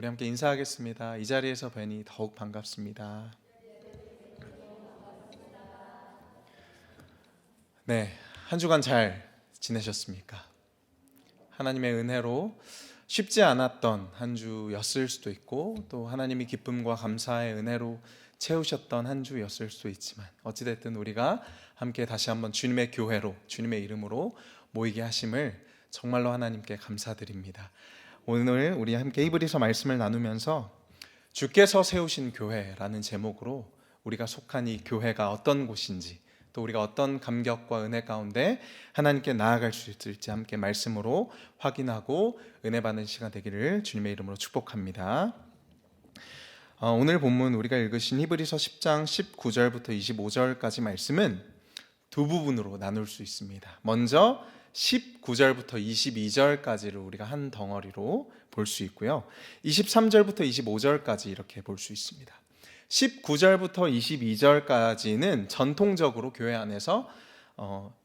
우리 함께 인사하겠습니다. 이 자리에서 뵈니 더욱 반갑습니다. 네, 한 주간 잘 지내셨습니까? 하나님의 은혜로 쉽지 않았던 한 주였을 수도 있고, 또 하나님이 기쁨과 감사의 은혜로 채우셨던 한 주였을 수도 있지만, 어찌됐든 우리가 함께 다시 한번 주님의 교회로, 주님의 이름으로 모이게 하심을 정말로 하나님께 감사드립니다. 오늘 우리 함께 히브리서 말씀을 나누면서 주께서 세우신 교회라는 제목으로 우리가 속한 이 교회가 어떤 곳인지, 또 우리가 어떤 감격과 은혜 가운데 하나님께 나아갈 수 있을지 함께 말씀으로 확인하고 은혜 받는 시간 되기를 주님의 이름으로 축복합니다. 오늘 본문 우리가 읽으신 히브리서 10장 19절부터 25절까지 말씀은 두 부분으로 나눌 수 있습니다. 먼저 19절부터 22절까지를 우리가 한 덩어리로 볼 수 있고요, 23절부터 25절까지 이렇게 볼 수 있습니다. 19절부터 22절까지는 전통적으로 교회 안에서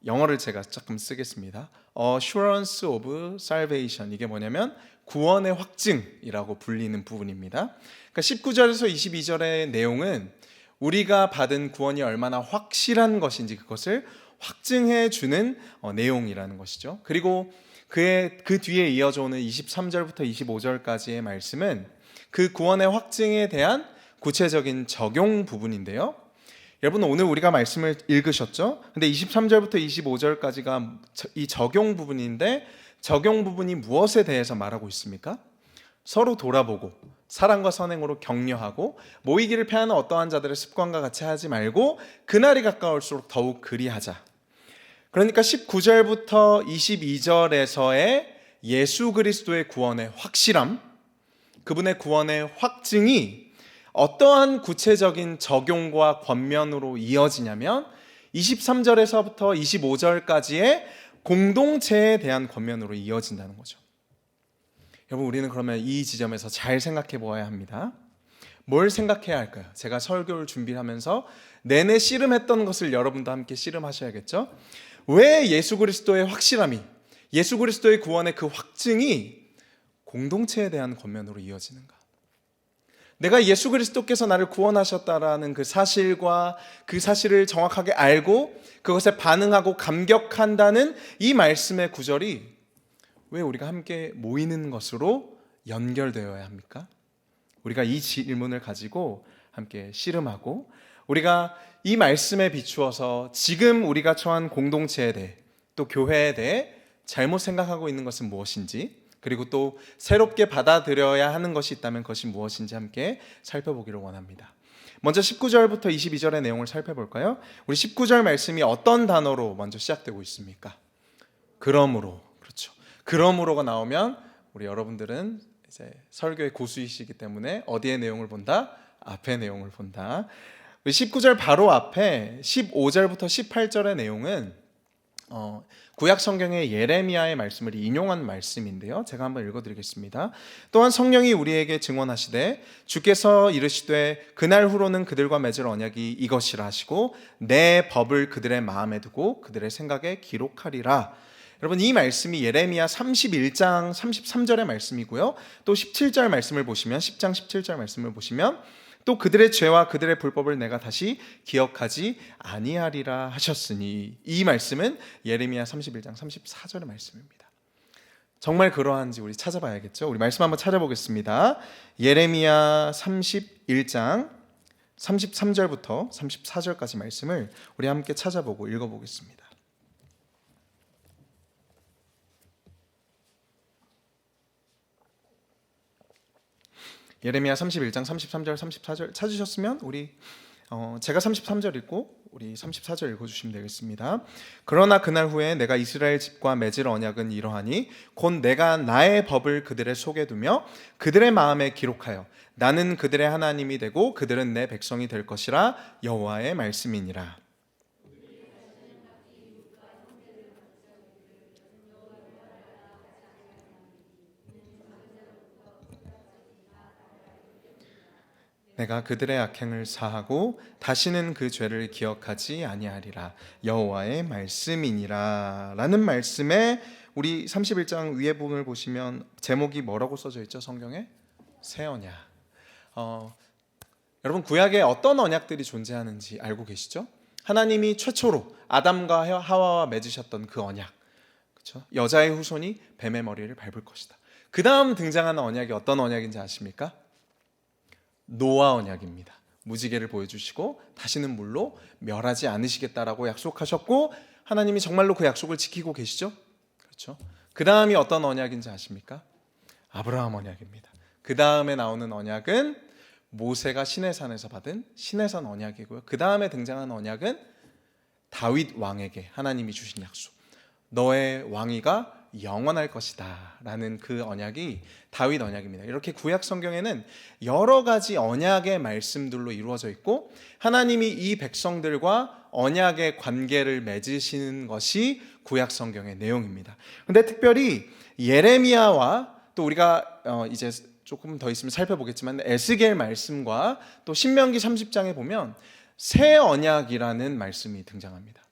영어를 제가 조금 쓰겠습니다. Assurance of Salvation, 이게 뭐냐면 구원의 확증이라고 불리는 부분입니다. 그러니까 19절에서 22절의 내용은 우리가 받은 구원이 얼마나 확실한 것인지 그것을 확증해 주는 내용이라는 것이죠. 그리고 그 뒤에 이어져 오는 23절부터 25절까지의 말씀은 그 구원의 확증에 대한 구체적인 적용 부분인데요. 여러분, 오늘 우리가 말씀을 읽으셨죠? 근데 23절부터 25절까지가 이 적용 부분인데, 적용 부분이 무엇에 대해서 말하고 있습니까? 서로 돌아보고 사랑과 선행으로 격려하고 모이기를 패하는 어떠한 자들의 습관과 같이 하지 말고 그날이 가까울수록 더욱 그리하자. 그러니까 19절부터 22절에서의 예수 그리스도의 구원의 확실함, 그분의 구원의 확증이 어떠한 구체적인 적용과 권면으로 이어지냐면 23절에서부터 25절까지의 공동체에 대한 권면으로 이어진다는 거죠. 여러분, 우리는 그러면 이 지점에서 잘 생각해 보아야 합니다. 뭘 생각해야 할까요? 제가 설교를 준비하면서 내내 씨름했던 것을 여러분도 함께 씨름하셔야겠죠? 왜 예수 그리스도의 확실함이, 예수 그리스도의 구원의 그 확증이 공동체에 대한 권면으로 이어지는가? 내가 예수 그리스도께서 나를 구원하셨다라는 그 사실과 그 사실을 정확하게 알고 그것에 반응하고 감격한다는 이 말씀의 구절이 왜 우리가 함께 모이는 것으로 연결되어야 합니까? 우리가 이 질문을 가지고 함께 씨름하고, 우리가 이 말씀에 비추어서 지금 우리가 처한 공동체에 대해, 또 교회에 대해 잘못 생각하고 있는 것은 무엇인지, 그리고 또 새롭게 받아들여야 하는 것이 있다면 그것이 무엇인지 함께 살펴보기를 원합니다. 먼저 19절부터 22절의 내용을 살펴볼까요? 우리 19절 말씀이 어떤 단어로 먼저 시작되고 있습니까? 그러므로. 그렇죠. 그러므로가 나오면 우리 여러분들은 이제 설교의 고수이시기 때문에 어디의 내용을 본다? 앞의 내용을 본다. 19절 바로 앞에 15절부터 18절의 내용은 구약 성경의 예레미야의 말씀을 인용한 말씀인데요, 제가 한번 읽어드리겠습니다. 또한 성령이 우리에게 증언하시되 주께서 이르시되 그날 후로는 그들과 맺을 언약이 이것이라 하시고 내 법을 그들의 마음에 두고 그들의 생각에 기록하리라. 여러분, 이 말씀이 예레미야 31장 33절의 말씀이고요, 또 17절 말씀을 보시면, 10장 17절 말씀을 보시면 또 그들의 죄와 그들의 불법을 내가 다시 기억하지 아니하리라 하셨으니, 이 말씀은 예레미야 31장 34절의 말씀입니다. 정말 그러한지 우리 찾아봐야겠죠. 우리 말씀 한번 찾아보겠습니다. 예레미야 31장 33절부터 34절까지 말씀을 우리 함께 찾아보고 읽어보겠습니다. 예레미야 31장 33절 34절 찾으셨으면 우리 제가 33절 읽고 우리 34절 읽어주시면 되겠습니다. 그러나 그날 후에 내가 이스라엘 집과 맺을 언약은 이러하니 곧 내가 나의 법을 그들의 속에 두며 그들의 마음에 기록하여 나는 그들의 하나님이 되고 그들은 내 백성이 될 것이라 여호와의 말씀이니라. 내가 그들의 악행을 사하고 다시는 그 죄를 기억하지 아니하리라. 여호와의 말씀이니라 라는 말씀에 우리 31장 위에 부분을 보시면 제목이 뭐라고 써져 있죠? 성경에? 새 언약. 여러분 구약에 어떤 언약들이 존재하는지 알고 계시죠? 하나님이 최초로 아담과 하와와 맺으셨던 그 언약, 그렇죠? 여자의 후손이 뱀의 머리를 밟을 것이다. 그 다음 등장하는 언약이 어떤 언약인지 아십니까? 노아 언약입니다. 무지개를 보여주시고 다시는 물로 멸하지 않으시겠다라고 약속하셨고 하나님이 정말로 그 약속을 지키고 계시죠? 그렇죠? 그 다음이 어떤 언약인지 아십니까? 아브라함 언약입니다. 그 다음에 나오는 언약은 모세가 시내산에서 받은 시내산 언약이고요. 그 다음에 등장하는 언약은 다윗 왕에게 하나님이 주신 약속, 너의 왕위가 영원할 것이다 라는 그 언약이 다윗 언약입니다. 이렇게 구약 성경에는 여러 가지 언약의 말씀들로 이루어져 있고 하나님이 이 백성들과 언약의 관계를 맺으시는 것이 구약 성경의 내용입니다. 근데 특별히 예레미야와 또 우리가 이제 조금 더 있으면 살펴보겠지만 에스겔 말씀과 또 신명기 30장에 보면 새 언약이라는 말씀이 등장합니다.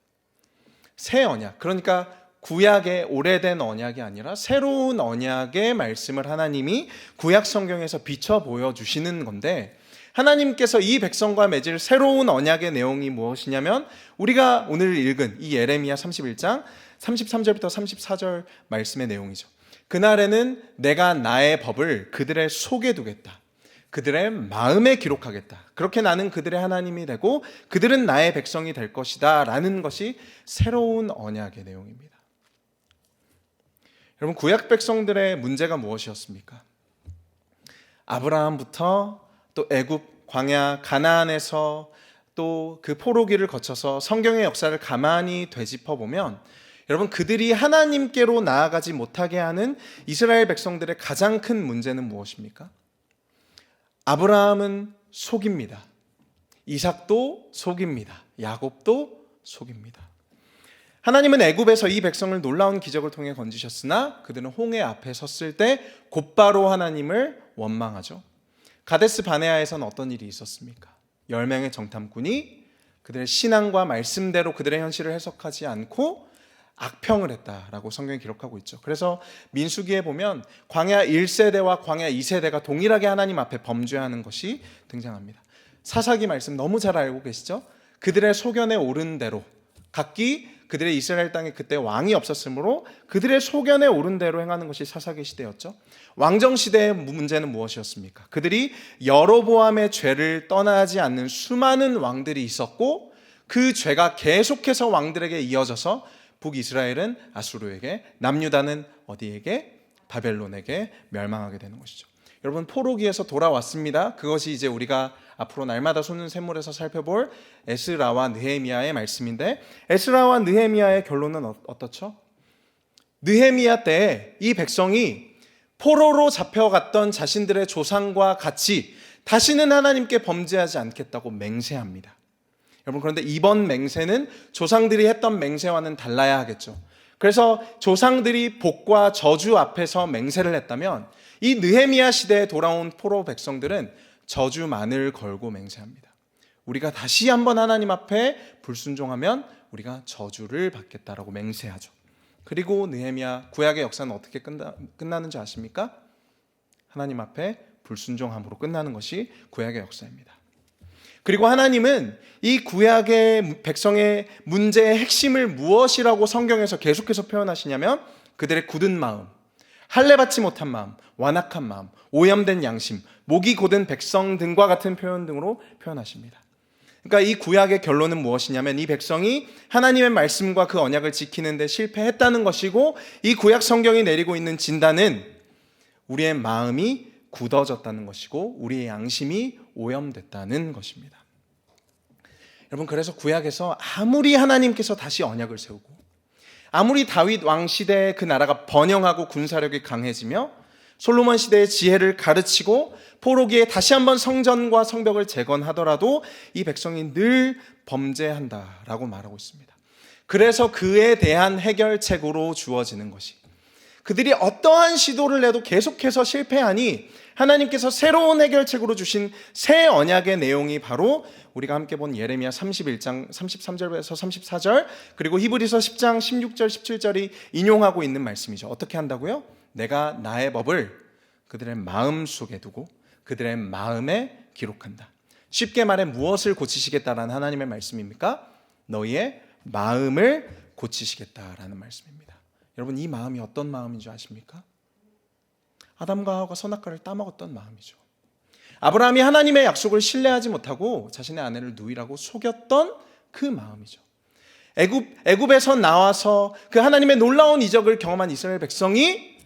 새 언약, 그러니까 구약의 오래된 언약이 아니라 새로운 언약의 말씀을 하나님이 구약 성경에서 비춰 보여주시는 건데 하나님께서 이 백성과 맺을 새로운 언약의 내용이 무엇이냐면 우리가 오늘 읽은 이 예레미야 31장 33절부터 34절 말씀의 내용이죠. 그날에는 내가 나의 법을 그들의 속에 두겠다. 그들의 마음에 기록하겠다. 그렇게 나는 그들의 하나님이 되고 그들은 나의 백성이 될 것이다 라는 것이 새로운 언약의 내용입니다. 여러분 구약 백성들의 문제가 무엇이었습니까? 아브라함부터 또 애굽 광야 가나안에서 또 그 포로기를 거쳐서 성경의 역사를 가만히 되짚어 보면 여러분 그들이 하나님께로 나아가지 못하게 하는 이스라엘 백성들의 가장 큰 문제는 무엇입니까? 아브라함은 속입니다. 이삭도 속입니다. 야곱도 속입니다. 하나님은 애굽에서 이 백성을 놀라운 기적을 통해 건지셨으나 그들은 홍해 앞에 섰을 때 곧바로 하나님을 원망하죠. 가데스 바네아에서는 어떤 일이 있었습니까? 10명의 정탐꾼이 그들의 신앙과 말씀대로 그들의 현실을 해석하지 않고 악평을 했다라고 성경이 기록하고 있죠. 그래서 민수기에 보면 광야 1세대와 광야 2세대가 동일하게 하나님 앞에 범죄하는 것이 등장합니다. 사사기 말씀 너무 잘 알고 계시죠? 그들의 소견에 오른 대로 각기 그들의 이스라엘 땅에 그때 왕이 없었으므로 그들의 소견에 오른 대로 행하는 것이 사사기 시대였죠. 왕정 시대의 문제는 무엇이었습니까? 그들이 여로보암의 죄를 떠나지 않는 수많은 왕들이 있었고 그 죄가 계속해서 왕들에게 이어져서 북이스라엘은 아수르에게, 남유다는 어디에게? 바벨론에게 멸망하게 되는 것이죠. 여러분 포로기에서 돌아왔습니다. 그것이 이제 우리가 앞으로 날마다 솟는 샘물에서 살펴볼 에스라와 느헤미야의 말씀인데 에스라와 느헤미야의 결론은 어떻죠? 느헤미야 때 이 백성이 포로로 잡혀갔던 자신들의 조상과 같이 다시는 하나님께 범죄하지 않겠다고 맹세합니다. 여러분 그런데 이번 맹세는 조상들이 했던 맹세와는 달라야 하겠죠. 그래서 조상들이 복과 저주 앞에서 맹세를 했다면 이 느헤미야 시대에 돌아온 포로 백성들은 저주만을 걸고 맹세합니다. 우리가 다시 한번 하나님 앞에 불순종하면 우리가 저주를 받겠다라고 맹세하죠. 그리고 느헤미야 구약의 역사는 어떻게 끝나는 줄 아십니까? 하나님 앞에 불순종함으로 끝나는 것이 구약의 역사입니다. 그리고 하나님은 이 구약의 백성의 문제의 핵심을 무엇이라고 성경에서 계속해서 표현하시냐면 그들의 굳은 마음, 할례받지 못한 마음, 완악한 마음, 오염된 양심, 목이 곧은 백성 등과 같은 표현 등으로 표현하십니다. 그러니까 이 구약의 결론은 무엇이냐면 이 백성이 하나님의 말씀과 그 언약을 지키는 데 실패했다는 것이고 이 구약 성경이 내리고 있는 진단은 우리의 마음이 굳어졌다는 것이고 우리의 양심이 오염됐다는 것입니다. 여러분 그래서 구약에서 아무리 하나님께서 다시 언약을 세우고 아무리 다윗 왕 시대에 그 나라가 번영하고 군사력이 강해지며 솔로몬 시대의 지혜를 가르치고 포로기에 다시 한번 성전과 성벽을 재건하더라도 이 백성이 늘 범죄한다라고 말하고 있습니다. 그래서 그에 대한 해결책으로 주어지는 것이 그들이 어떠한 시도를 해도 계속해서 실패하니 하나님께서 새로운 해결책으로 주신 새 언약의 내용이 바로 우리가 함께 본 예레미야 31장 33절에서 34절 그리고 히브리서 10장 16절 17절이 인용하고 있는 말씀이죠. 어떻게 한다고요? 내가 나의 법을 그들의 마음 속에 두고 그들의 마음에 기록한다. 쉽게 말해 무엇을 고치시겠다라는 하나님의 말씀입니까? 너희의 마음을 고치시겠다라는 말씀입니다. 여러분, 이 마음이 어떤 마음인 줄 아십니까? 아담과 하와가 선악과를 따먹었던 마음이죠. 아브라함이 하나님의 약속을 신뢰하지 못하고 자신의 아내를 누이라고 속였던 그 마음이죠. 애굽에서 나와서 그 하나님의 놀라운 이적을 경험한 이스라엘 백성이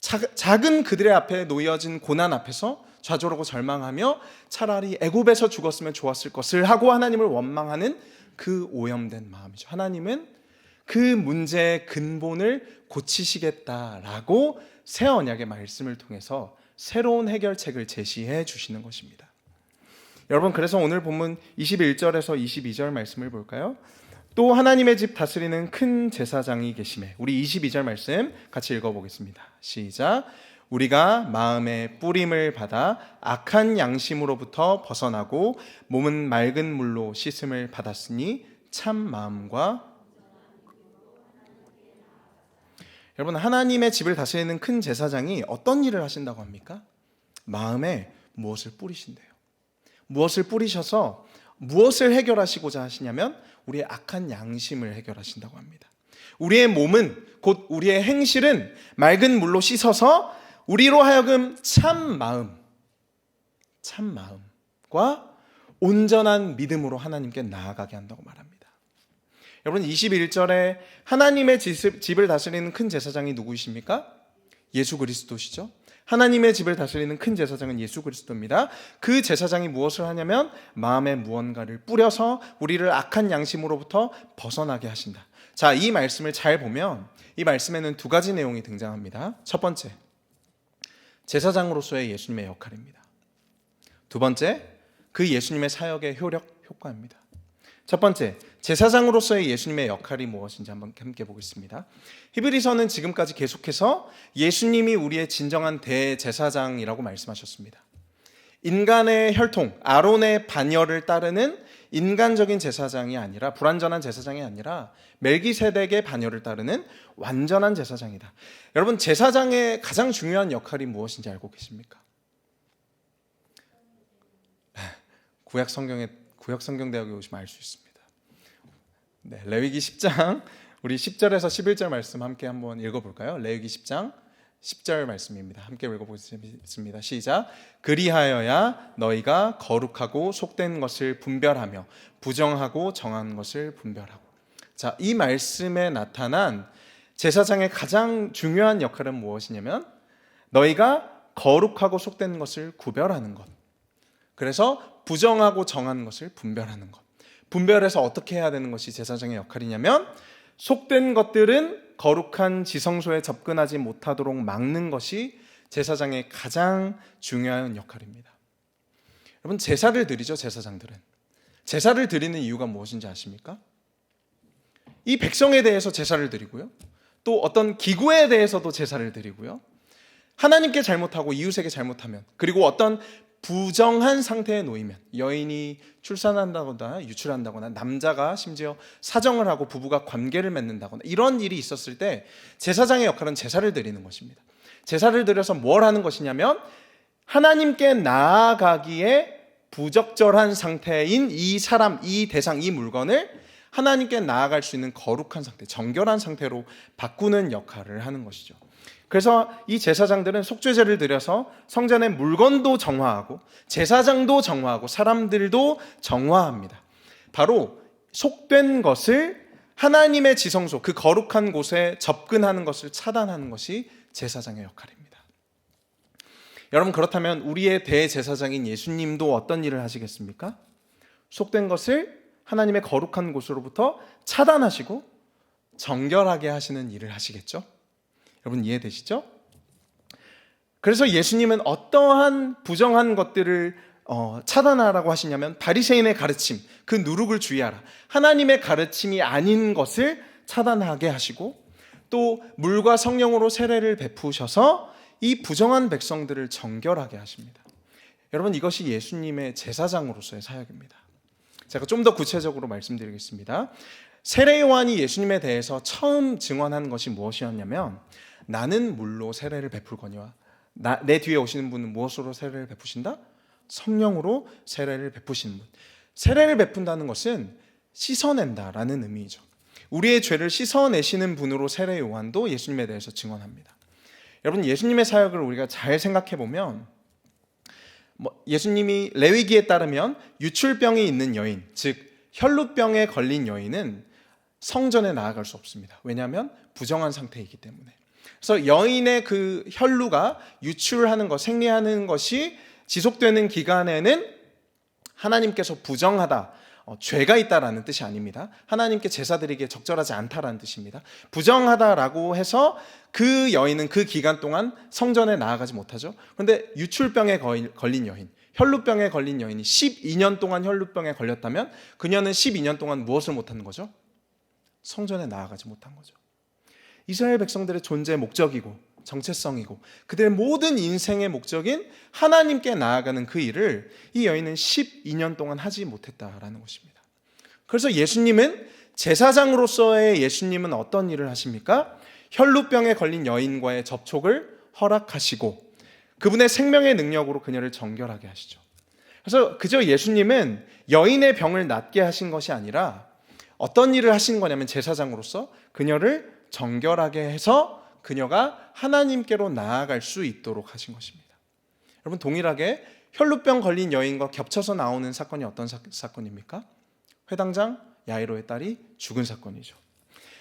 작은 그들의 앞에 놓여진 고난 앞에서 좌절하고 절망하며 차라리 애굽에서 죽었으면 좋았을 것을 하고 하나님을 원망하는 그 오염된 마음이죠. 하나님은 그 문제의 근본을 고치시겠다라고 새 언약의 말씀을 통해서 새로운 해결책을 제시해 주시는 것입니다. 여러분, 그래서 오늘 본문 21절에서 22절 말씀을 볼까요? 또 하나님의 집 다스리는 큰 제사장이 계시매. 우리 22절 말씀 같이 읽어보겠습니다. 시작. 우리가 마음의 뿌림을 받아 악한 양심으로부터 벗어나고 몸은 맑은 물로 씻음을 받았으니 참 마음과. 여러분, 하나님의 집을 다스리는 큰 제사장이 어떤 일을 하신다고 합니까? 마음에 무엇을 뿌리신대요. 무엇을 뿌리셔서 무엇을 해결하시고자 하시냐면 우리의 악한 양심을 해결하신다고 합니다. 우리의 몸은, 곧 우리의 행실은 맑은 물로 씻어서 우리로 하여금 참 마음과 온전한 믿음으로 하나님께 나아가게 한다고 말합니다. 여러분, 21절에 하나님의 집을 다스리는 큰 제사장이 누구이십니까? 예수 그리스도시죠. 하나님의 집을 다스리는 큰 제사장은 예수 그리스도입니다. 그 제사장이 무엇을 하냐면 마음에 무언가를 뿌려서 우리를 악한 양심으로부터 벗어나게 하신다. 자, 이 말씀을 잘 보면 이 말씀에는 두 가지 내용이 등장합니다. 첫 번째, 제사장으로서의 예수님의 역할입니다. 두 번째, 그 예수님의 사역의 효과입니다. 첫 번째, 제사장으로서의 예수님의 역할이 무엇인지 한번 함께 보겠습니다. 히브리서는 지금까지 계속해서 예수님이 우리의 진정한 대제사장이라고 말씀하셨습니다. 인간의 혈통, 아론의 반열을 따르는 인간적인 제사장이 아니라, 불완전한 제사장이 아니라 멜기세덱의 반열을 따르는 완전한 제사장이다. 여러분, 제사장의 가장 중요한 역할이 무엇인지 알고 계십니까? 구약성경대학에 오시면 알 수 있습니다. 네, 레위기 10장 우리 10절에서 11절 말씀 함께 한번 읽어볼까요? 레위기 10장 10절 말씀입니다. 함께 읽어보겠습니다. 시작. 그리하여야 너희가 거룩하고 속된 것을 분별하며 부정하고 정한 것을 분별하고. 자, 이 말씀에 나타난 제사장의 가장 중요한 역할은 무엇이냐면 너희가 거룩하고 속된 것을 구별하는 것. 그래서 부정하고 정한 것을 분별하는 것. 분별해서 어떻게 해야 되는 것이 제사장의 역할이냐면 속된 것들은 거룩한 지성소에 접근하지 못하도록 막는 것이 제사장의 가장 중요한 역할입니다. 여러분, 제사를 드리죠. 제사장들은 제사를 드리는 이유가 무엇인지 아십니까? 이 백성에 대해서 제사를 드리고요, 또 어떤 기구에 대해서도 제사를 드리고요, 하나님께 잘못하고 이웃에게 잘못하면, 그리고 어떤 부정한 상태에 놓이면, 여인이 출산한다거나 유출한다거나 남자가 심지어 사정을 하고 부부가 관계를 맺는다거나 이런 일이 있었을 때 제사장의 역할은 제사를 드리는 것입니다. 제사를 드려서 뭘 하는 것이냐면 하나님께 나아가기에 부적절한 상태인 이 사람, 이 대상, 이 물건을 하나님께 나아갈 수 있는 거룩한 상태, 정결한 상태로 바꾸는 역할을 하는 것이죠. 그래서 이 제사장들은 속죄제를 드려서 성전의 물건도 정화하고 제사장도 정화하고 사람들도 정화합니다. 바로 속된 것을 하나님의 지성소, 그 거룩한 곳에 접근하는 것을 차단하는 것이 제사장의 역할입니다. 여러분, 그렇다면 우리의 대제사장인 예수님도 어떤 일을 하시겠습니까? 속된 것을 하나님의 거룩한 곳으로부터 차단하시고 정결하게 하시는 일을 하시겠죠? 여러분, 이해되시죠? 그래서 예수님은 어떠한 부정한 것들을 차단하라고 하시냐면 바리새인의 가르침, 그 누룩을 주의하라, 하나님의 가르침이 아닌 것을 차단하게 하시고, 또 물과 성령으로 세례를 베푸셔서 이 부정한 백성들을 정결하게 하십니다. 여러분, 이것이 예수님의 제사장으로서의 사역입니다. 제가 좀 더 구체적으로 말씀드리겠습니다. 세례 요한이 예수님에 대해서 처음 증언한 것이 무엇이었냐면 나는 물로 세례를 베풀거니와 내 뒤에 오시는 분은 무엇으로 세례를 베푸신다? 성령으로 세례를 베푸시는 분. 세례를 베푼다는 것은 씻어낸다라는 의미죠. 우리의 죄를 씻어내시는 분으로 세례 요한도 예수님에 대해서 증언합니다. 여러분, 예수님의 사역을 우리가 잘 생각해 보면 예수님이 레위기에 따르면 유출병이 있는 여인, 즉 혈루병에 걸린 여인은 성전에 나아갈 수 없습니다. 왜냐하면 부정한 상태이기 때문에. 그래서 여인의 그 혈루가 유출하는 것, 생리하는 것이 지속되는 기간에는 하나님께서 부정하다, 죄가 있다라는 뜻이 아닙니다. 하나님께 제사 드리기에 적절하지 않다라는 뜻입니다. 부정하다라고 해서 그 여인은 그 기간 동안 성전에 나아가지 못하죠. 그런데 유출병에 걸린 여인, 혈루병에 걸린 여인이 12년 동안 혈루병에 걸렸다면 그녀는 12년 동안 무엇을 못하는 거죠? 성전에 나아가지 못한 거죠. 이스라엘 백성들의 존재의 목적이고 정체성이고 그들의 모든 인생의 목적인 하나님께 나아가는 그 일을 이 여인은 12년 동안 하지 못했다라는 것입니다. 그래서 예수님은 제사장으로서의 예수님은 어떤 일을 하십니까? 혈루병에 걸린 여인과의 접촉을 허락하시고 그분의 생명의 능력으로 그녀를 정결하게 하시죠. 그래서 그저 예수님은 여인의 병을 낫게 하신 것이 아니라 어떤 일을 하신 거냐면 제사장으로서 그녀를 정결하게 해서 그녀가 하나님께로 나아갈 수 있도록 하신 것입니다. 여러분, 동일하게 혈루병 걸린 여인과 겹쳐서 나오는 사건이 어떤 사건입니까? 회당장 야이로의 딸이 죽은 사건이죠.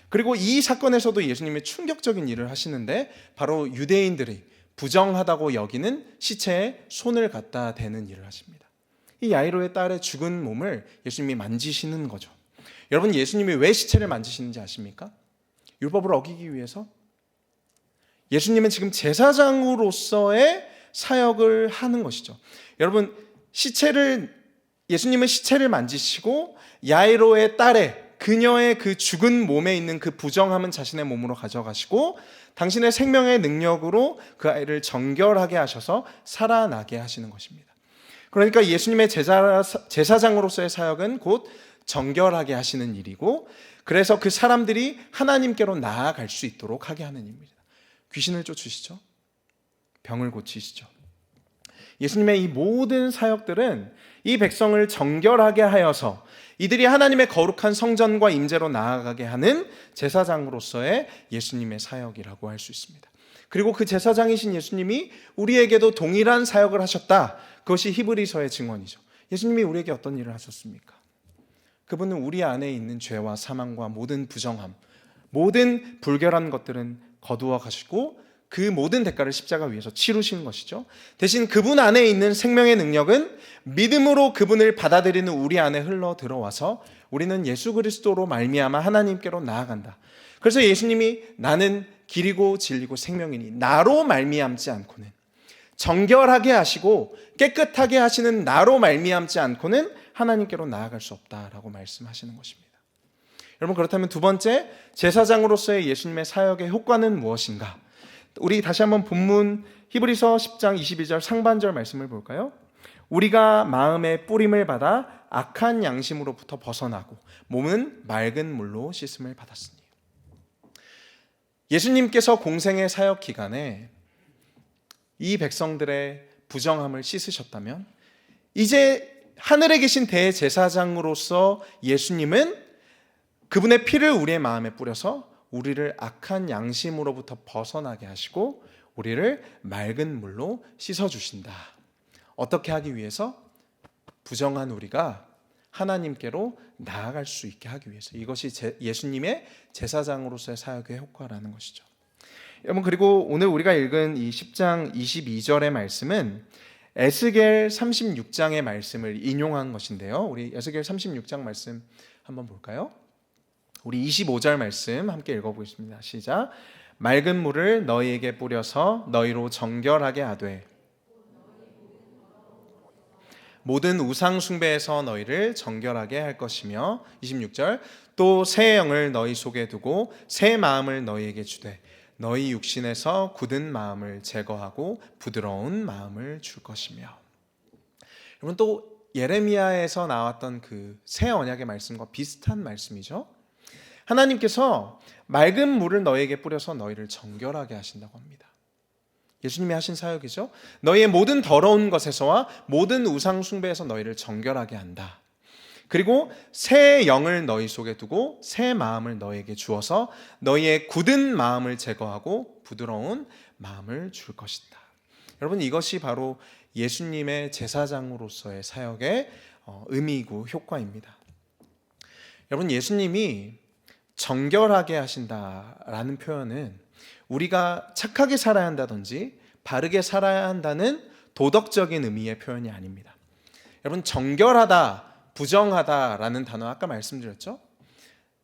그리고 이 사건에서도 예수님이 충격적인 일을 하시는데 바로 유대인들이 부정하다고 여기는 시체에 손을 갖다 대는 일을 하십니다. 이 야이로의 딸의 죽은 몸을 예수님이 만지시는 거죠. 여러분, 예수님이 왜 시체를 만지시는지 아십니까? 율법을 어기기 위해서? 예수님은 지금 제사장으로서의 사역을 하는 것이죠. 여러분, 예수님은 시체를 만지시고 야이로의 딸의 그녀의 그 죽은 몸에 있는 그 부정함은 자신의 몸으로 가져가시고 당신의 생명의 능력으로 그 아이를 정결하게 하셔서 살아나게 하시는 것입니다. 그러니까 예수님의 제사장으로서의 사역은 곧 정결하게 하시는 일이고 그래서 그 사람들이 하나님께로 나아갈 수 있도록 하게 하는 일입니다. 귀신을 쫓으시죠. 병을 고치시죠. 예수님의 이 모든 사역들은 이 백성을 정결하게 하여서 이들이 하나님의 거룩한 성전과 임재로 나아가게 하는 제사장으로서의 예수님의 사역이라고 할 수 있습니다. 그리고 그 제사장이신 예수님이 우리에게도 동일한 사역을 하셨다. 그것이 히브리서의 증언이죠. 예수님이 우리에게 어떤 일을 하셨습니까? 그분은 우리 안에 있는 죄와 사망과 모든 부정함, 모든 불결한 것들은 거두어 가시고 그 모든 대가를 십자가 위에서 치르신 것이죠. 대신 그분 안에 있는 생명의 능력은 믿음으로 그분을 받아들이는 우리 안에 흘러 들어와서 우리는 예수 그리스도로 말미암아 하나님께로 나아간다. 그래서 예수님이 나는 길이고 진리고 생명이니 나로 말미암지 않고는, 정결하게 하시고 깨끗하게 하시는 나로 말미암지 않고는 하나님께로 나아갈 수 없다라고 말씀하시는 것입니다. 여러분, 그렇다면 두 번째, 제사장으로서의 예수님의 사역의 효과는 무엇인가? 우리 다시 한번 본문 히브리서 10장 22절 상반절 말씀을 볼까요? 우리가 마음의 뿌림을 받아 악한 양심으로부터 벗어나고 몸은 맑은 물로 씻음을 받았으니. 예수님께서 공생의 사역 기간에 이 백성들의 부정함을 씻으셨다면 이제 하늘에 계신 대제사장으로서 예수님은 그분의 피를 우리의 마음에 뿌려서 우리를 악한 양심으로부터 벗어나게 하시고 우리를 맑은 물로 씻어주신다. 어떻게 하기 위해서? 부정한 우리가 하나님께로 나아갈 수 있게 하기 위해서. 이것이 예수님의 제사장으로서의 사역의 효과라는 것이죠. 여러분, 그리고 오늘 우리가 읽은 이 10장 22절의 말씀은 에스겔 36장의 말씀을 인용한 것인데요. 우리 에스겔 36장 말씀 한번 볼까요? 우리 25절 말씀 함께 읽어보겠습니다. 시작. 맑은 물을 너희에게 뿌려서 너희로 정결하게 하되 모든 우상 숭배에서 너희를 정결하게 할 것이며 26절 또 새 영을 너희 속에 두고 새 마음을 너희에게 주되 너희 육신에서 굳은 마음을 제거하고 부드러운 마음을 줄 것이며. 여러분, 또 예레미야에서 나왔던 그 새 언약의 말씀과 비슷한 말씀이죠. 하나님께서 맑은 물을 너희에게 뿌려서 너희를 정결하게 하신다고 합니다. 예수님이 하신 사역이죠. 너희의 모든 더러운 것에서와 모든 우상 숭배에서 너희를 정결하게 한다. 그리고 새 영을 너희 속에 두고 새 마음을 너희에게 주어서 너희의 굳은 마음을 제거하고 부드러운 마음을 줄 것이다. 여러분, 이것이 바로 예수님의 제사장으로서의 사역의 의미이고 효과입니다. 여러분, 예수님이 정결하게 하신다라는 표현은 우리가 착하게 살아야 한다든지 바르게 살아야 한다는 도덕적인 의미의 표현이 아닙니다. 여러분, 정결하다, 부정하다라는 단어 아까 말씀드렸죠?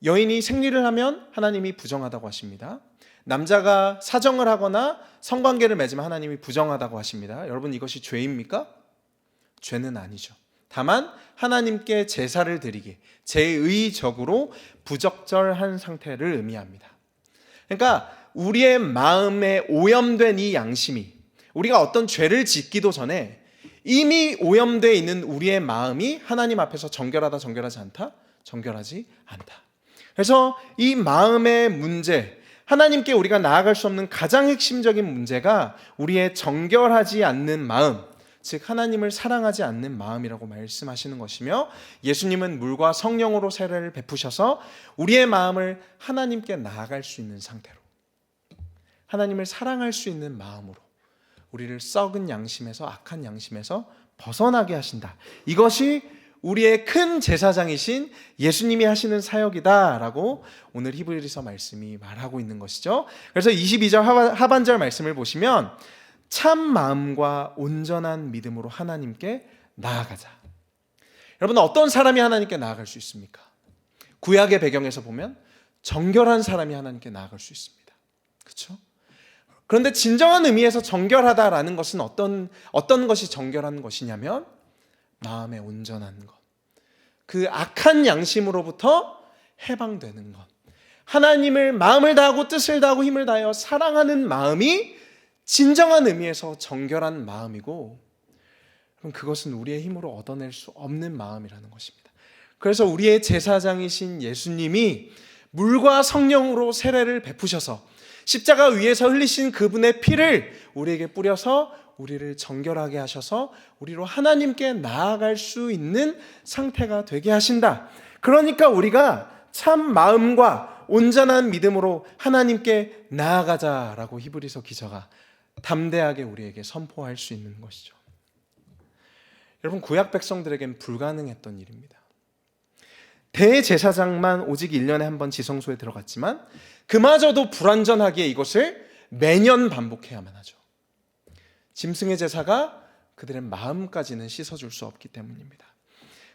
여인이 생리를 하면 하나님이 부정하다고 하십니다. 남자가 사정을 하거나 성관계를 맺으면 하나님이 부정하다고 하십니다. 여러분, 이것이 죄입니까? 죄는 아니죠. 다만 하나님께 제사를 드리기, 제의적으로 부적절한 상태를 의미합니다. 그러니까 우리의 마음에 오염된 이 양심이, 우리가 어떤 죄를 짓기도 전에 이미 오염되어 있는 우리의 마음이 하나님 앞에서 정결하다, 정결하지 않다? 정결하지 않다. 그래서 이 마음의 문제, 하나님께 우리가 나아갈 수 없는 가장 핵심적인 문제가 우리의 정결하지 않는 마음, 즉 하나님을 사랑하지 않는 마음이라고 말씀하시는 것이며, 예수님은 물과 성령으로 세례를 베푸셔서 우리의 마음을 하나님께 나아갈 수 있는 상태로, 하나님을 사랑할 수 있는 마음으로 우리를 썩은 양심에서, 악한 양심에서 벗어나게 하신다. 이것이 우리의 큰 제사장이신 예수님이 하시는 사역이다라고 오늘 히브리서 말씀이 말하고 있는 것이죠. 그래서 22절 하반절 말씀을 보시면 참 마음과 온전한 믿음으로 하나님께 나아가자. 여러분, 어떤 사람이 하나님께 나아갈 수 있습니까? 구약의 배경에서 보면 정결한 사람이 하나님께 나아갈 수 있습니다. 그렇죠? 그런데 진정한 의미에서 정결하다라는 것은 어떤 것이 정결한 것이냐면 마음의 온전한 것, 그 악한 양심으로부터 해방되는 것, 하나님을 마음을 다하고 뜻을 다하고 힘을 다하여 사랑하는 마음이 진정한 의미에서 정결한 마음이고, 그럼 그것은 우리의 힘으로 얻어낼 수 없는 마음이라는 것입니다. 그래서 우리의 제사장이신 예수님이 물과 성령으로 세례를 베푸셔서 십자가 위에서 흘리신 그분의 피를 우리에게 뿌려서 우리를 정결하게 하셔서 우리로 하나님께 나아갈 수 있는 상태가 되게 하신다. 그러니까 우리가 참 마음과 온전한 믿음으로 하나님께 나아가자라고 히브리서 기자가 담대하게 우리에게 선포할 수 있는 것이죠. 여러분, 구약 백성들에겐 불가능했던 일입니다. 대제사장만 오직 1년에 한 번 지성소에 들어갔지만 그마저도 불완전하기에 이것을 매년 반복해야만 하죠. 짐승의 제사가 그들의 마음까지는 씻어줄 수 없기 때문입니다.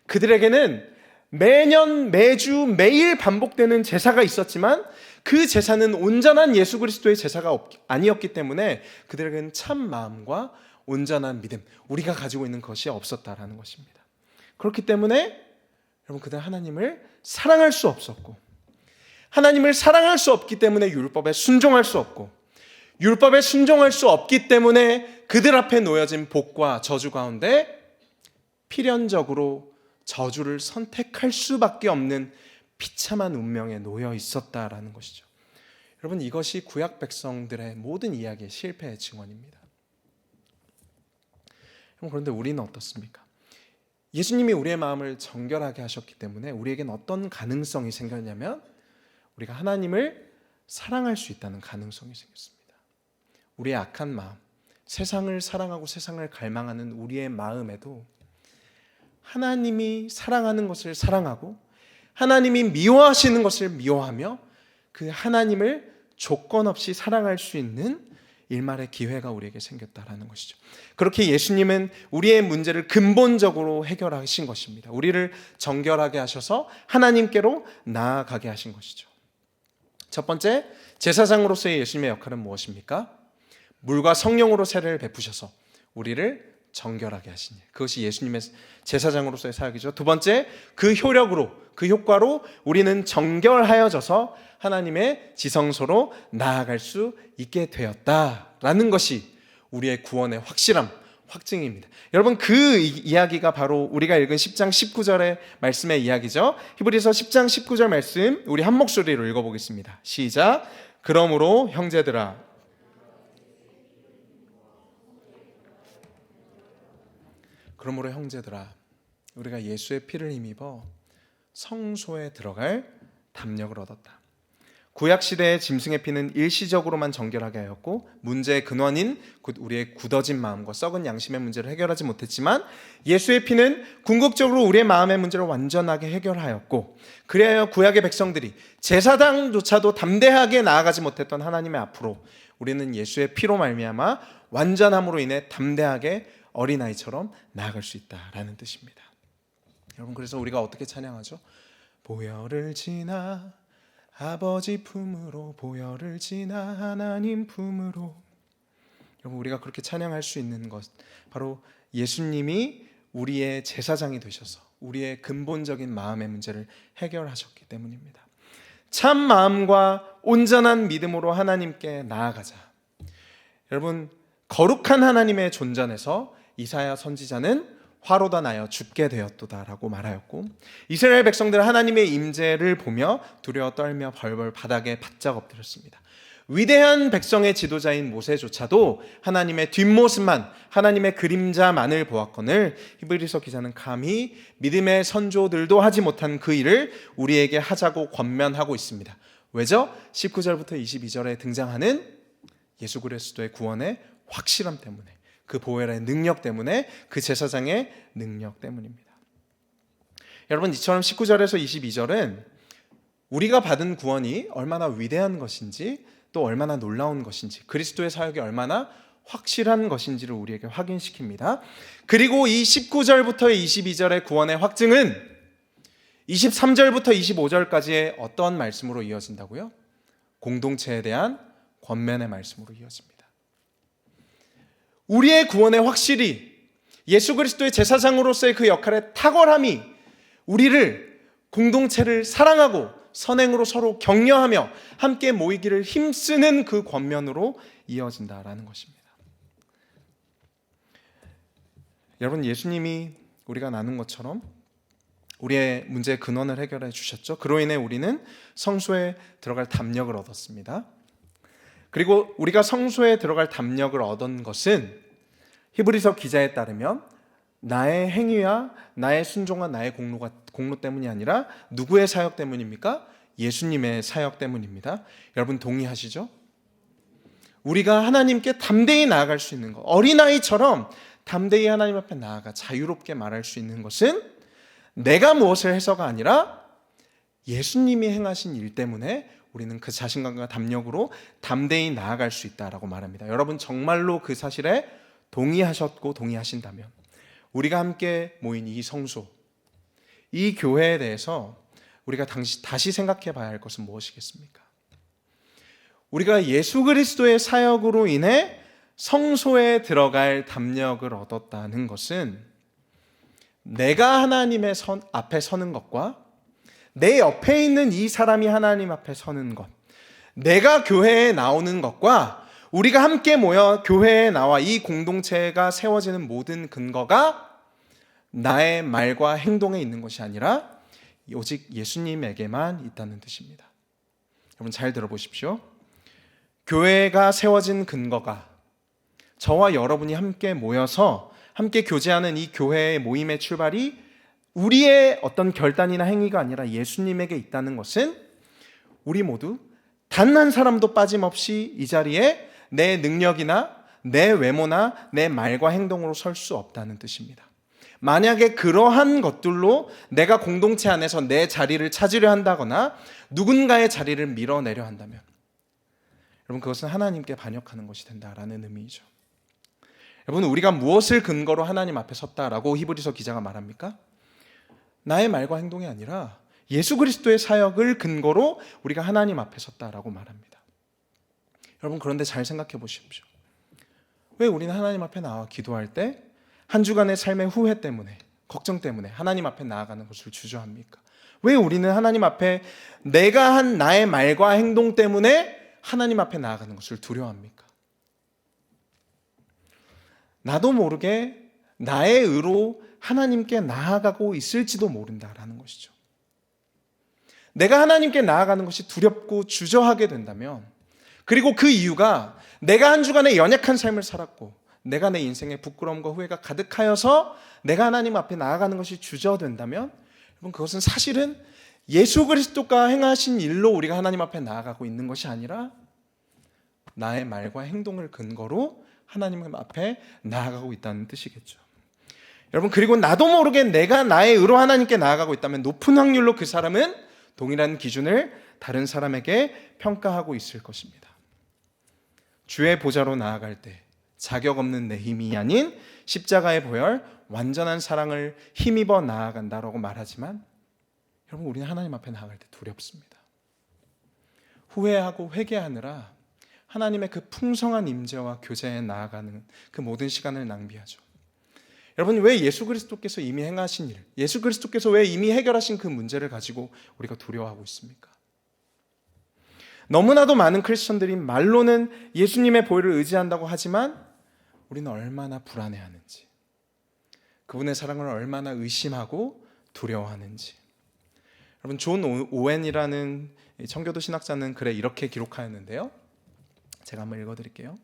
그들에게는 매년 매주 매일 반복되는 제사가 있었지만 그 제사는 온전한 예수 그리스도의 제사가 아니었기 때문에 그들에게는 참 마음과 온전한 믿음, 우리가 가지고 있는 것이 없었다라는 것입니다. 그렇기 때문에 여러분, 그들은 하나님을 사랑할 수 없었고, 하나님을 사랑할 수 없기 때문에 율법에 순종할 수 없고, 율법에 순종할 수 없기 때문에 그들 앞에 놓여진 복과 저주 가운데 필연적으로 저주를 선택할 수밖에 없는 비참한 운명에 놓여 있었다라는 것이죠. 여러분, 이것이 구약 백성들의 모든 이야기의 실패의 증언입니다. 그런데 우리는 어떻습니까? 예수님이 우리의 마음을 정결하게 하셨기 때문에 우리에겐 어떤 가능성이 생겼냐면 우리가 하나님을 사랑할 수 있다는 가능성이 생겼습니다. 우리의 악한 마음, 세상을 사랑하고 세상을 갈망하는 우리의 마음에도 하나님이 사랑하는 것을 사랑하고 하나님이 미워하시는 것을 미워하며 그 하나님을 조건 없이 사랑할 수 있는 일말의 기회가 우리에게 생겼다라는 것이죠. 그렇게 예수님은 우리의 문제를 근본적으로 해결하신 것입니다. 우리를 정결하게 하셔서 하나님께로 나아가게 하신 것이죠. 첫 번째, 제사장으로서의 예수님의 역할은 무엇입니까? 물과 성령으로 세례를 베푸셔서 우리를 정결하게 하신 일, 그것이 예수님의 제사장으로서의 사역이죠. 두 번째, 그 효력으로, 그 효과로 우리는 정결하여져서 하나님의 지성소로 나아갈 수 있게 되었다라는 것이 우리의 구원의 확실함, 확증입니다. 여러분, 그 이야기가 바로 우리가 읽은 10장 19절의 말씀의 이야기죠. 히브리서 10장 19절 말씀 우리 한 목소리로 읽어보겠습니다. 시작. 그러므로 형제들아, 그러므로 형제들아, 우리가 예수의 피를 힘입어 성소에 들어갈 담력을 얻었다. 구약시대의 짐승의 피는 일시적으로만 정결하게 하였고 문제의 근원인 우리의 굳어진 마음과 썩은 양심의 문제를 해결하지 못했지만, 예수의 피는 궁극적으로 우리의 마음의 문제를 완전하게 해결하였고, 그래야 구약의 백성들이 제사장조차도 담대하게 나아가지 못했던 하나님의 앞으로 우리는 예수의 피로 말미암아 완전함으로 인해 담대하게 어린아이처럼 나아갈 수 있다라는 뜻입니다. 여러분, 그래서 우리가 어떻게 찬양하죠? 보혈을 지나 아버지 품으로, 보혈을 지나 하나님 품으로. 여러분, 우리가 그렇게 찬양할 수 있는 것, 바로 예수님이 우리의 제사장이 되셔서 우리의 근본적인 마음의 문제를 해결하셨기 때문입니다. 참 마음과 온전한 믿음으로 하나님께 나아가자. 여러분, 거룩한 하나님의 존전에서 이사야 선지자는 화로다 나여 죽게 되었도다라고 말하였고, 이스라엘 백성들은 하나님의 임재를 보며 두려워 떨며 벌벌 바닥에 바짝 엎드렸습니다. 위대한 백성의 지도자인 모세조차도 하나님의 뒷모습만, 하나님의 그림자만을 보았거늘 히브리서 기자는 감히 믿음의 선조들도 하지 못한 그 일을 우리에게 하자고 권면하고 있습니다. 왜죠? 19절부터 22절에 등장하는 예수 그리스도의 구원의 확실함 때문에, 그 보혈의 능력 때문에, 그 제사장의 능력 때문입니다. 여러분, 이처럼 19절에서 22절은 우리가 받은 구원이 얼마나 위대한 것인지, 또 얼마나 놀라운 것인지, 그리스도의 사역이 얼마나 확실한 것인지를 우리에게 확인시킵니다. 그리고 이 19절부터 22절의 구원의 확증은 23절부터 25절까지의 어떤 말씀으로 이어진다고요? 공동체에 대한 권면의 말씀으로 이어집니다. 우리의 구원의 확실히, 예수 그리스도의 제사장으로서의 그 역할의 탁월함이 우리를, 공동체를 사랑하고 선행으로 서로 격려하며 함께 모이기를 힘쓰는 그 권면으로 이어진다라는 것입니다. 여러분, 예수님이 우리가 나눈 것처럼 우리의 문제의 근원을 해결해 주셨죠. 그로 인해 우리는 성소에 들어갈 담력을 얻었습니다. 그리고 우리가 성소에 들어갈 담력을 얻은 것은 히브리서 기자에 따르면 나의 행위와 나의 순종과 나의 공로 때문이 아니라 누구의 사역 때문입니까? 예수님의 사역 때문입니다. 여러분, 동의하시죠? 우리가 하나님께 담대히 나아갈 수 있는 것, 어린아이처럼 담대히 하나님 앞에 나아가 자유롭게 말할 수 있는 것은 내가 무엇을 해서가 아니라 예수님이 행하신 일 때문에 우리는 그 자신감과 담력으로 담대히 나아갈 수 있다라고 말합니다. 여러분, 정말로 그 사실에 동의하셨고 동의하신다면 우리가 함께 모인 이 성소, 이 교회에 대해서 우리가 다시 생각해 봐야 할 것은 무엇이겠습니까? 우리가 예수 그리스도의 사역으로 인해 성소에 들어갈 담력을 얻었다는 것은 내가 하나님의 앞에 서는 것과 내 옆에 있는 이 사람이 하나님 앞에 서는 것, 내가 교회에 나오는 것과 우리가 함께 모여 교회에 나와 이 공동체가 세워지는 모든 근거가 나의 말과 행동에 있는 것이 아니라 오직 예수님에게만 있다는 뜻입니다. 여러분, 잘 들어보십시오. 교회가 세워진 근거가 저와 여러분이 함께 모여서 함께 교제하는 이 교회의 모임의 출발이 우리의 어떤 결단이나 행위가 아니라 예수님에게 있다는 것은 우리 모두 단 한 사람도 빠짐없이 이 자리에 내 능력이나 내 외모나 내 말과 행동으로 설 수 없다는 뜻입니다. 만약에 그러한 것들로 내가 공동체 안에서 내 자리를 찾으려 한다거나 누군가의 자리를 밀어내려 한다면 여러분, 그것은 하나님께 반역하는 것이 된다라는 의미이죠. 여러분, 우리가 무엇을 근거로 하나님 앞에 섰다라고 히브리서 기자가 말합니까? 나의 말과 행동이 아니라 예수 그리스도의 사역을 근거로 우리가 하나님 앞에 섰다라고 말합니다. 여러분, 그런데 잘 생각해 보십시오. 왜 우리는 하나님 앞에 나와 기도할 때 한 주간의 삶의 후회 때문에, 걱정 때문에 하나님 앞에 나아가는 것을 주저합니까? 왜 우리는 하나님 앞에 내가 한 나의 말과 행동 때문에 하나님 앞에 나아가는 것을 두려워합니까? 나도 모르게 나의 의로 하나님께 나아가고 있을지도 모른다라는 것이죠. 내가 하나님께 나아가는 것이 두렵고 주저하게 된다면, 그리고 그 이유가 내가 한 주간의 연약한 삶을 살았고 내가 내 인생에 부끄러움과 후회가 가득하여서 내가 하나님 앞에 나아가는 것이 주저된다면 여러분, 그것은 사실은 예수 그리스도가 행하신 일로 우리가 하나님 앞에 나아가고 있는 것이 아니라 나의 말과 행동을 근거로 하나님 앞에 나아가고 있다는 뜻이겠죠. 여러분, 그리고 나도 모르게 내가 나의 의로 하나님께 나아가고 있다면 높은 확률로 그 사람은 동일한 기준을 다른 사람에게 평가하고 있을 것입니다. 주의 보좌로 나아갈 때 자격 없는 내 힘이 아닌 십자가의 보혈, 완전한 사랑을 힘입어 나아간다라고 말하지만 여러분, 우리는 하나님 앞에 나아갈 때 두렵습니다. 후회하고 회개하느라 하나님의 그 풍성한 임재와 교제에 나아가는 그 모든 시간을 낭비하죠. 여러분, 왜 예수 그리스도께서 이미 행하신 일, 예수 그리스도께서 왜 이미 해결하신 그 문제를 가지고 우리가 두려워하고 있습니까? 너무나도 많은 크리스천들이 말로는 예수님의 보혈을 의지한다고 하지만 우리는 얼마나 불안해하는지, 그분의 사랑을 얼마나 의심하고 두려워하는지. 여러분, 존 오웬이라는 청교도 신학자는 글에 이렇게 기록하였는데요, 제가 한번 읽어드릴게요.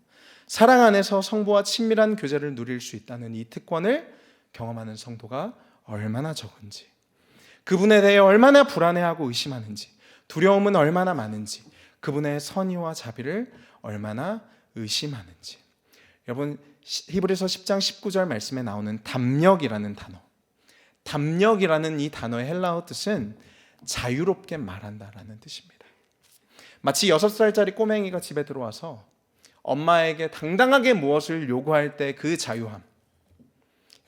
사랑 안에서 성부와 친밀한 교제를 누릴 수 있다는 이 특권을 경험하는 성도가 얼마나 적은지, 그분에 대해 얼마나 불안해하고 의심하는지, 두려움은 얼마나 많은지, 그분의 선의와 자비를 얼마나 의심하는지. 여러분, 히브리서 10장 19절 말씀에 나오는 담력이라는 단어, 담력이라는 이 단어의 헬라어 뜻은 자유롭게 말한다라는 뜻입니다. 마치 6살짜리 꼬맹이가 집에 들어와서 엄마에게 당당하게 무엇을 요구할 때 그 자유함.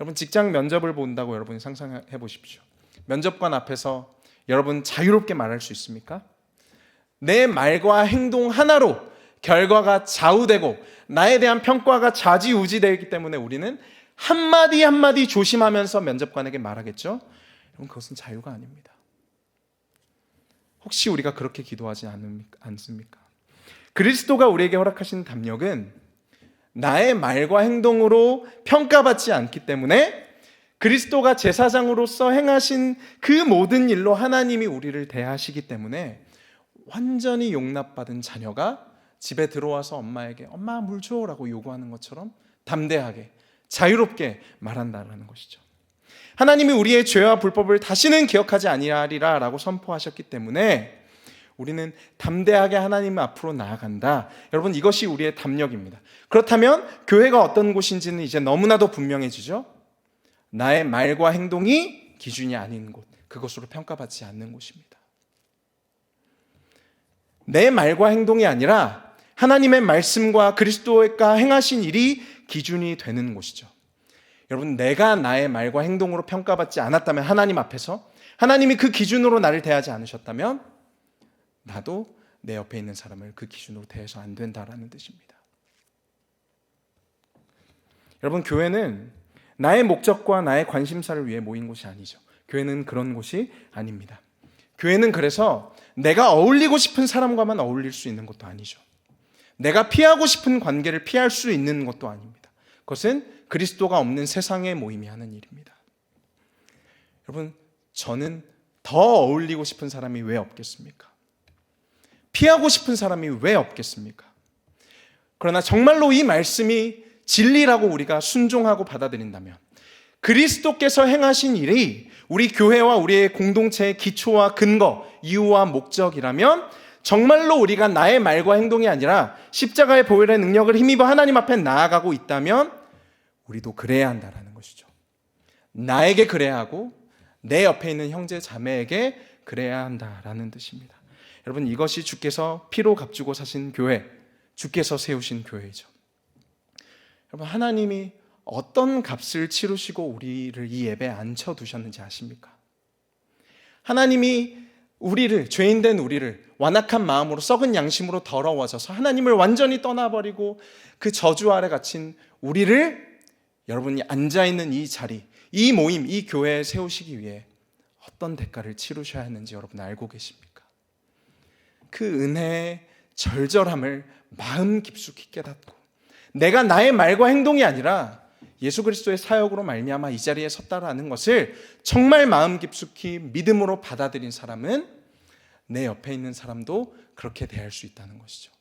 여러분, 직장 면접을 본다고 여러분이 상상해 보십시오. 면접관 앞에서 여러분 자유롭게 말할 수 있습니까? 내 말과 행동 하나로 결과가 좌우되고 나에 대한 평가가 좌지우지되기 때문에 우리는 한마디 한마디 조심하면서 면접관에게 말하겠죠? 여러분, 그것은 자유가 아닙니다. 혹시 우리가 그렇게 기도하지 않습니까? 그리스도가 우리에게 허락하신 담력은 나의 말과 행동으로 평가받지 않기 때문에 그리스도가 제사장으로서 행하신 그 모든 일로 하나님이 우리를 대하시기 때문에 완전히 용납받은 자녀가 집에 들어와서 엄마에게 엄마 물 줘 라고 요구하는 것처럼 담대하게 자유롭게 말한다는 것이죠. 하나님이 우리의 죄와 불법을 다시는 기억하지 아니하리라 라고 선포하셨기 때문에 우리는 담대하게 하나님 앞으로 나아간다. 여러분, 이것이 우리의 담력입니다. 그렇다면 교회가 어떤 곳인지는 이제 너무나도 분명해지죠. 나의 말과 행동이 기준이 아닌 곳, 그것으로 평가받지 않는 곳입니다. 내 말과 행동이 아니라 하나님의 말씀과 그리스도가 행하신 일이 기준이 되는 곳이죠. 여러분, 내가 나의 말과 행동으로 평가받지 않았다면, 하나님 앞에서 하나님이 그 기준으로 나를 대하지 않으셨다면 나도 내 옆에 있는 사람을 그 기준으로 대해서 안 된다라는 뜻입니다. 여러분, 교회는 나의 목적과 나의 관심사를 위해 모인 곳이 아니죠. 교회는 그런 곳이 아닙니다. 교회는 그래서 내가 어울리고 싶은 사람과만 어울릴 수 있는 것도 아니죠. 내가 피하고 싶은 관계를 피할 수 있는 것도 아닙니다. 그것은 그리스도가 없는 세상의 모임이 하는 일입니다. 여러분, 저는 더 어울리고 싶은 사람이 왜 없겠습니까? 피하고 싶은 사람이 왜 없겠습니까? 그러나 정말로 이 말씀이 진리라고 우리가 순종하고 받아들인다면, 그리스도께서 행하신 일이 우리 교회와 우리의 공동체의 기초와 근거, 이유와 목적이라면 정말로 우리가 나의 말과 행동이 아니라 십자가의 보혈의 능력을 힘입어 하나님 앞에 나아가고 있다면 우리도 그래야 한다는 것이죠. 나에게 그래야 하고 내 옆에 있는 형제 자매에게 그래야 한다라는 뜻입니다. 여러분, 이것이 주께서 피로 값주고 사신 교회, 주께서 세우신 교회이죠. 여러분, 하나님이 어떤 값을 치르시고 우리를 이 예배에 앉혀두셨는지 아십니까? 하나님이 우리를, 죄인된 우리를 완악한 마음으로 썩은 양심으로 더러워져서 하나님을 완전히 떠나버리고 그 저주 아래 갇힌 우리를 여러분이 앉아있는 이 자리, 이 모임, 이 교회에 세우시기 위해 어떤 대가를 치르셔야 했는지 여러분 알고 계십니까? 그 은혜의 절절함을 마음 깊숙이 깨닫고 내가 나의 말과 행동이 아니라 예수 그리스도의 사역으로 말미암아 이 자리에 섰다라는 것을 정말 마음 깊숙이 믿음으로 받아들인 사람은 내 옆에 있는 사람도 그렇게 대할 수 있다는 것이죠.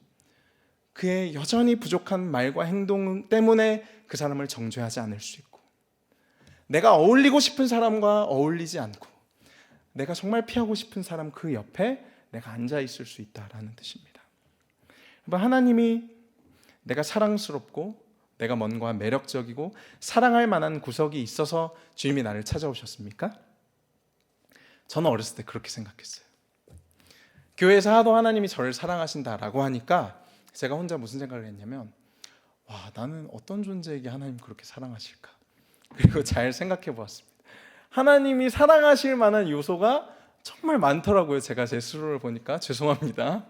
그의 여전히 부족한 말과 행동 때문에 그 사람을 정죄하지 않을 수 있고, 내가 어울리고 싶은 사람과 어울리지 않고 내가 정말 피하고 싶은 사람 그 옆에 내가 앉아 있을 수 있다라는 뜻입니다. 하나님이 내가 사랑스럽고 내가 뭔가 매력적이고 사랑할 만한 구석이 있어서 주님이 나를 찾아오셨습니까? 저는 어렸을 때 그렇게 생각했어요. 교회에서 하도 하나님이 저를 사랑하신다라고 하니까 제가 혼자 무슨 생각을 했냐면, 와, 나는 어떤 존재에게 하나님 그렇게 사랑하실까? 그리고 잘 생각해 보았습니다. 하나님이 사랑하실 만한 요소가 정말 많더라고요. 제가 제 스스로를 보니까. 죄송합니다.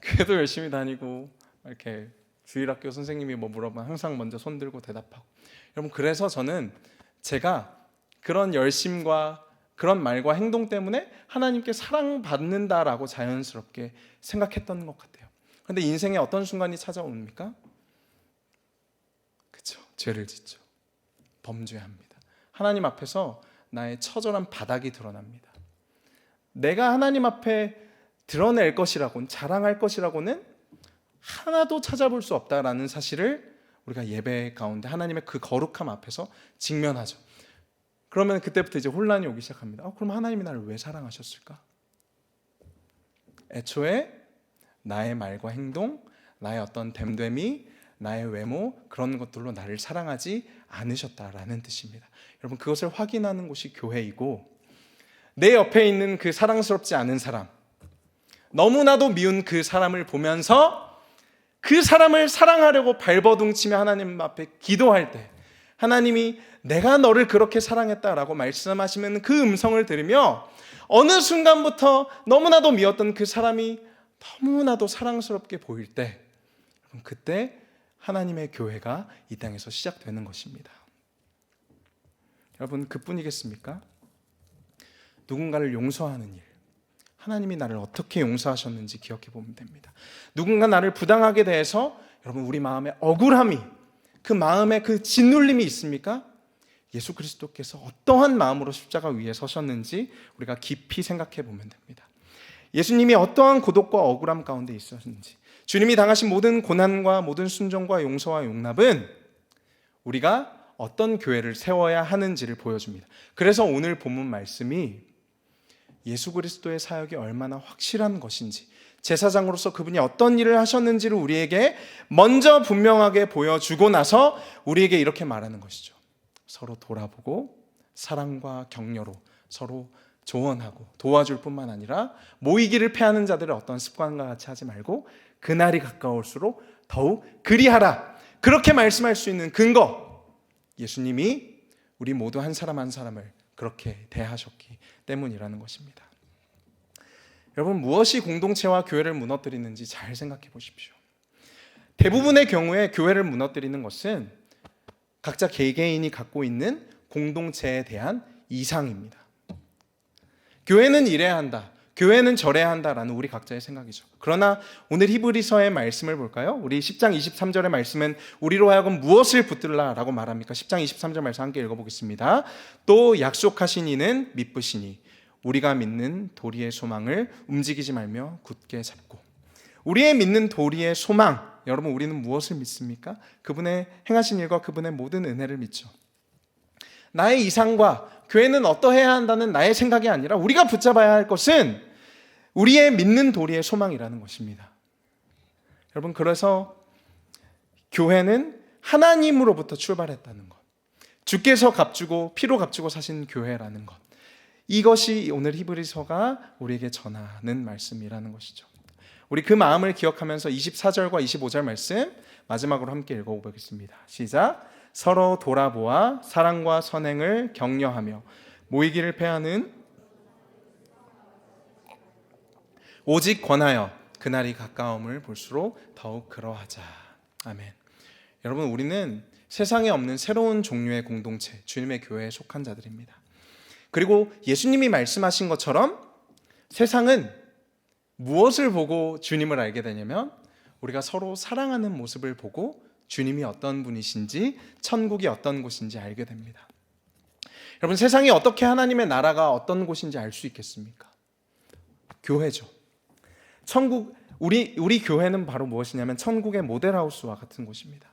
교회도 열심히 다니고 이렇게 주일학교 선생님이 뭐 물어보면 항상 먼저 손 들고 대답하고, 여러분, 그래서 저는 제가 그런 열심과 그런 말과 행동 때문에 하나님께 사랑받는다라고 자연스럽게 생각했던 것 같아요. 그런데 인생에 어떤 순간이 찾아옵니까? 그렇죠. 죄를 짓죠. 범죄합니다. 하나님 앞에서 나의 처절한 바닥이 드러납니다. 내가 하나님 앞에 드러낼 것이라고는, 자랑할 것이라고는 하나도 찾아볼 수 없다라는 사실을 우리가 예배 가운데 하나님의 그 거룩함 앞에서 직면하죠. 그러면 그때부터 이제 혼란이 오기 시작합니다. 그럼 하나님이 나를 왜 사랑하셨을까? 애초에 나의 말과 행동, 나의 어떤 됨됨이, 나의 외모, 그런 것들로 나를 사랑하지 않으셨다라는 뜻입니다. 여러분, 그것을 확인하는 곳이 교회이고, 내 옆에 있는 그 사랑스럽지 않은 사람, 너무나도 미운 그 사람을 보면서 그 사람을 사랑하려고 발버둥치며 하나님 앞에 기도할 때, 하나님이 내가 너를 그렇게 사랑했다라고 말씀하시면 그 음성을 들으며 어느 순간부터 너무나도 미웠던 그 사람이 너무나도 사랑스럽게 보일 때, 그때 하나님의 교회가 이 땅에서 시작되는 것입니다. 여러분, 그뿐이겠습니까? 누군가를 용서하는 일, 하나님이 나를 어떻게 용서하셨는지 기억해 보면 됩니다. 누군가 나를 부당하게 대해서 여러분, 우리 마음에 억울함이, 그 마음에 그 짓눌림이 있습니까? 예수 그리스도께서 어떠한 마음으로 십자가 위에 서셨는지 우리가 깊이 생각해 보면 됩니다. 예수님이 어떠한 고독과 억울함 가운데 있었는지, 주님이 당하신 모든 고난과 모든 순종과 용서와 용납은 우리가 어떤 교회를 세워야 하는지를 보여줍니다. 그래서 오늘 본문 말씀이 예수 그리스도의 사역이 얼마나 확실한 것인지, 제사장으로서 그분이 어떤 일을 하셨는지를 우리에게 먼저 분명하게 보여주고 나서 우리에게 이렇게 말하는 것이죠. 서로 돌아보고 사랑과 격려로 서로 조언하고 도와줄 뿐만 아니라 모이기를 패하는 자들의 어떤 습관과 같이 하지 말고 그날이 가까울수록 더욱 그리하라. 그렇게 말씀할 수 있는 근거, 예수님이 우리 모두 한 사람 한 사람을 그렇게 대하셨기 때문이라는 것입니다. 여러분, 무엇이 공동체와 교회를 무너뜨리는지 잘 생각해 보십시오. 대부분의 경우에 교회를 무너뜨리는 것은 각자 개개인이 갖고 있는 공동체에 대한 이상입니다. 교회는 이래야 한다, 교회는 저래야 한다라는 우리 각자의 생각이죠. 그러나 오늘 히브리서의 말씀을 볼까요? 우리 10장 23절의 말씀은 우리로 하여금 무엇을 붙들라라고 말합니까? 10장 23절 말씀 함께 읽어보겠습니다. 또 약속하신 이는 믿으시니 우리가 믿는 도리의 소망을 움직이지 말며 굳게 잡고. 우리의 믿는 도리의 소망, 여러분, 우리는 무엇을 믿습니까? 그분의 행하신 일과 그분의 모든 은혜를 믿죠. 나의 이상과 교회는 어떠해야 한다는 나의 생각이 아니라 우리가 붙잡아야 할 것은 우리의 믿는 도리의 소망이라는 것입니다. 여러분, 그래서 교회는 하나님으로부터 출발했다는 것, 주께서 값주고 피로 값주고 사신 교회라는 것, 이것이 오늘 히브리서가 우리에게 전하는 말씀이라는 것이죠. 우리 그 마음을 기억하면서 24절과 25절 말씀 마지막으로 함께 읽어보겠습니다. 시작. 서로 돌아보아 사랑과 선행을 격려하며 모이기를 패하는 오직 권하여 그날이 가까움을 볼수록 더욱 그러하자. 아멘. 여러분, 우리는 세상에 없는 새로운 종류의 공동체, 주님의 교회에 속한 자들입니다. 그리고 예수님이 말씀하신 것처럼 세상은 무엇을 보고 주님을 알게 되냐면 우리가 서로 사랑하는 모습을 보고 주님이 어떤 분이신지, 천국이 어떤 곳인지 알게 됩니다. 여러분, 세상이 어떻게 하나님의 나라가 어떤 곳인지 알 수 있겠습니까? 교회죠. 천국, 우리 교회는 바로 무엇이냐면 천국의 모델하우스와 같은 곳입니다.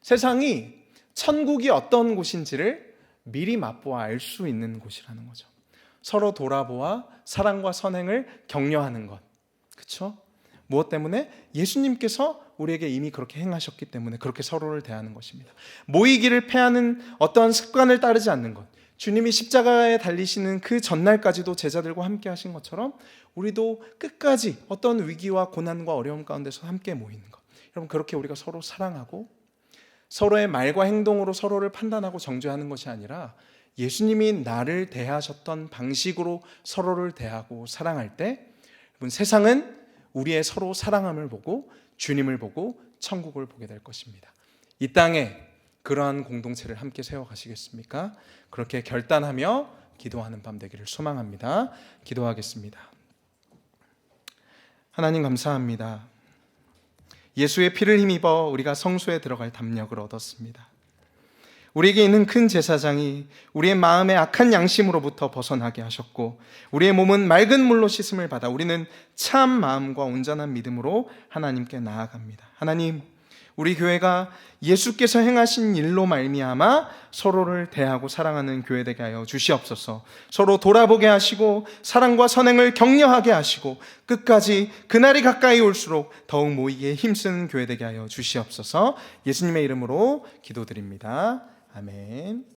세상이 천국이 어떤 곳인지를 미리 맛보아 알 수 있는 곳이라는 거죠. 서로 돌아보아 사랑과 선행을 격려하는 것. 그렇죠? 무엇 때문에? 예수님께서 우리에게 이미 그렇게 행하셨기 때문에 그렇게 서로를 대하는 것입니다. 모이기를 패하는 어떤 습관을 따르지 않는 것. 주님이 십자가에 달리시는 그 전날까지도 제자들과 함께 하신 것처럼 우리도 끝까지 어떤 위기와 고난과 어려움 가운데서 함께 모이는 것. 여러분, 그렇게 우리가 서로 사랑하고 서로의 말과 행동으로 서로를 판단하고 정죄하는 것이 아니라 예수님이 나를 대하셨던 방식으로 서로를 대하고 사랑할 때, 여러분, 세상은 우리의 서로 사랑함을 보고 주님을 보고 천국을 보게 될 것입니다. 이 땅에 그러한 공동체를 함께 세워가시겠습니까? 그렇게 결단하며 기도하는 밤 되기를 소망합니다. 기도하겠습니다. 하나님, 감사합니다. 예수의 피를 힘입어 우리가 성소에 들어갈 담력을 얻었습니다. 우리에게 있는 큰 제사장이 우리의 마음의 악한 양심으로부터 벗어나게 하셨고, 우리의 몸은 맑은 물로 씻음을 받아 우리는 참 마음과 온전한 믿음으로 하나님께 나아갑니다. 하나님, 우리 교회가 예수께서 행하신 일로 말미암아 서로를 대하고 사랑하는 교회 되게 하여 주시옵소서. 서로 돌아보게 하시고 사랑과 선행을 격려하게 하시고 끝까지 그날이 가까이 올수록 더욱 모이기에 힘쓰는 교회 되게 하여 주시옵소서. 예수님의 이름으로 기도드립니다. 아멘.